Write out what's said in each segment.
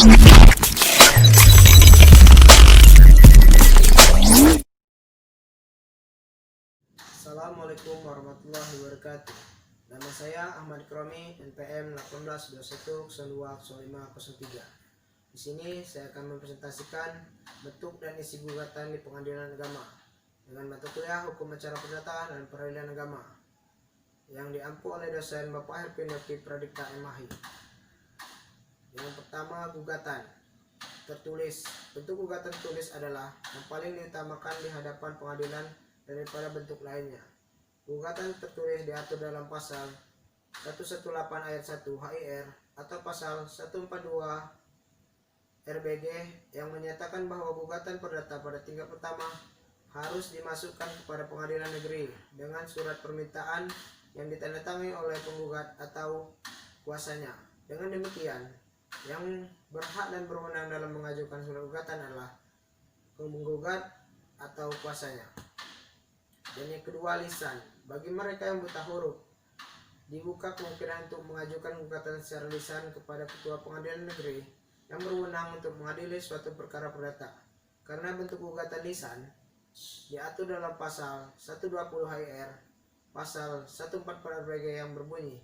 Assalamualaikum warahmatullahi wabarakatuh. Nama saya Ahmad Kromi, NPM 1821020503. Di sini saya akan mempresentasikan bentuk dan isi gugatan di Pengadilan Agama dengan mata kuliah Hukum Acara Perdata dan Peradilan Agama yang diampu oleh dosen Bapak Herpin Yoki Pradipta MAhi. Yang pertama, gugatan tertulis. Bentuk gugatan tertulis adalah yang paling diutamakan di hadapan pengadilan daripada bentuk lainnya. Gugatan tertulis diatur dalam pasal 118 ayat 1 HIR atau pasal 142 RBG yang menyatakan bahwa gugatan perdata pada tingkat pertama harus dimasukkan kepada pengadilan negeri dengan surat permintaan yang ditandatangani oleh penggugat atau kuasanya. Dengan demikian, yang berhak dan berwenang dalam mengajukan surat gugatan adalah penggugat atau kuasanya. Dan yang kedua, lisan. Bagi mereka yang buta huruf, dibuka kemungkinan untuk mengajukan gugatan secara lisan kepada ketua pengadilan negeri yang berwenang untuk mengadili suatu perkara perdata. Karena bentuk gugatan lisan diatur dalam pasal 120 HIR, pasal 144 RBG yang berbunyi,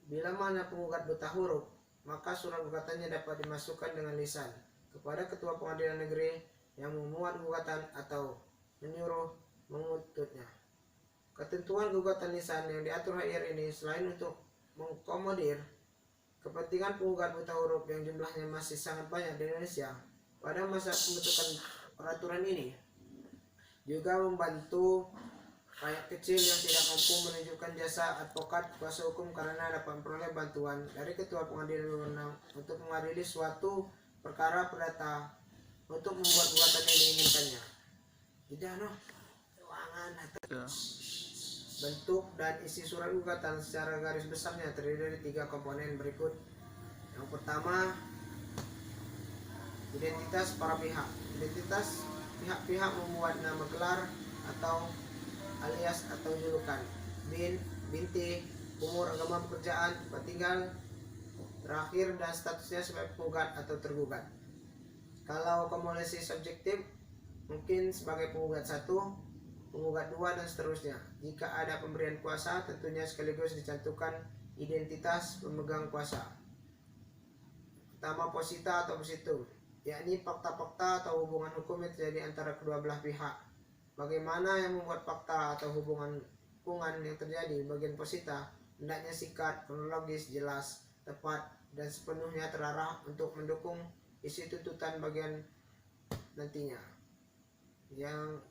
bila mana penggugat buta huruf, maka surat gugatannya dapat dimasukkan dengan lisan kepada ketua pengadilan negeri yang memuat gugatan atau menyuruh mengututnya. Ketentuan gugatan lisan yang diatur HIR ini selain untuk mengakomodir kepentingan penggugat buta huruf yang jumlahnya masih sangat banyak di Indonesia pada masa pembentukan peraturan ini, juga membantu rakyat kecil yang tidak mampu menunjukkan jasa advokat kuasa hukum karena dapat memperoleh bantuan dari ketua pengadilan berwenang untuk mengadili suatu perkara perdata untuk membuat gugatan yang diinginkannya. Bentuk dan isi surat gugatan secara garis besarnya terdiri dari 3 komponen berikut. Yang pertama, identitas para pihak. Identitas pihak-pihak membuat nama gelar atau alias atau julukan, bin, binti, umur, agama, pekerjaan, tempat tinggal, terakhir, dan statusnya sebagai penggugat atau tergugat. Kalau akomodasi subjektif, mungkin sebagai penggugat 1, penggugat 2, dan seterusnya. Jika ada pemberian kuasa, tentunya sekaligus dicantumkan identitas pemegang kuasa. Pertama, posita atau positum, yakni fakta-fakta atau hubungan hukum yang terjadi antara kedua belah pihak. Bagaimana yang membuat fakta atau hubungan yang terjadi bagian posita hendaknya singkat, kronologis, jelas, tepat, dan sepenuhnya terarah untuk mendukung isi tuntutan bagian nantinya. Yang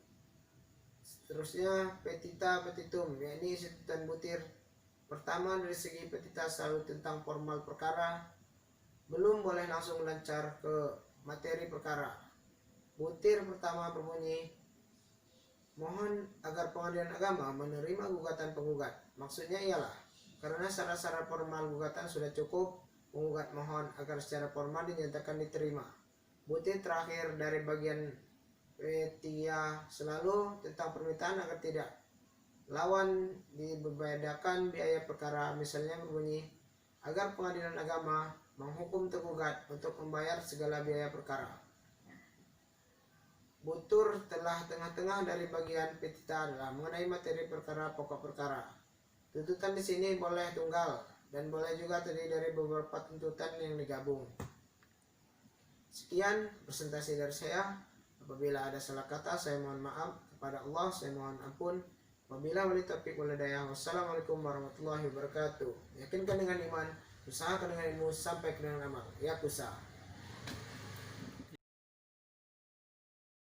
seterusnya, petita petitum, yakni isi tuntutan butir. Pertama, dari segi petita selalu tentang formal perkara, belum boleh langsung melancar ke materi perkara. Butir pertama berbunyi, mohon agar pengadilan agama menerima gugatan penggugat. Maksudnya ialah karena syarat-syarat formal gugatan sudah cukup, penggugat mohon agar secara formal dinyatakan diterima. Butir terakhir dari bagian petia selalu tentang permintaan agar tidak lawan dibedakan biaya perkara. Misalnya berbunyi, agar pengadilan agama menghukum tergugat untuk membayar segala biaya perkara. Butur telah tengah-tengah dari bagian petita adalah mengenai materi perkara, pokok perkara. Tuntutan di sini boleh tunggal dan boleh juga terdiri dari beberapa tuntutan yang digabung. Sekian presentasi dari saya. Apabila ada salah kata, saya mohon maaf. Kepada Allah saya mohon ampun. Apabila wali taufik wal hidayah. Wassalamualaikum warahmatullahi wabarakatuh. Yakinkan dengan iman, usahakan dengan ilmu, sampai ke dengan amal. Ya kusa.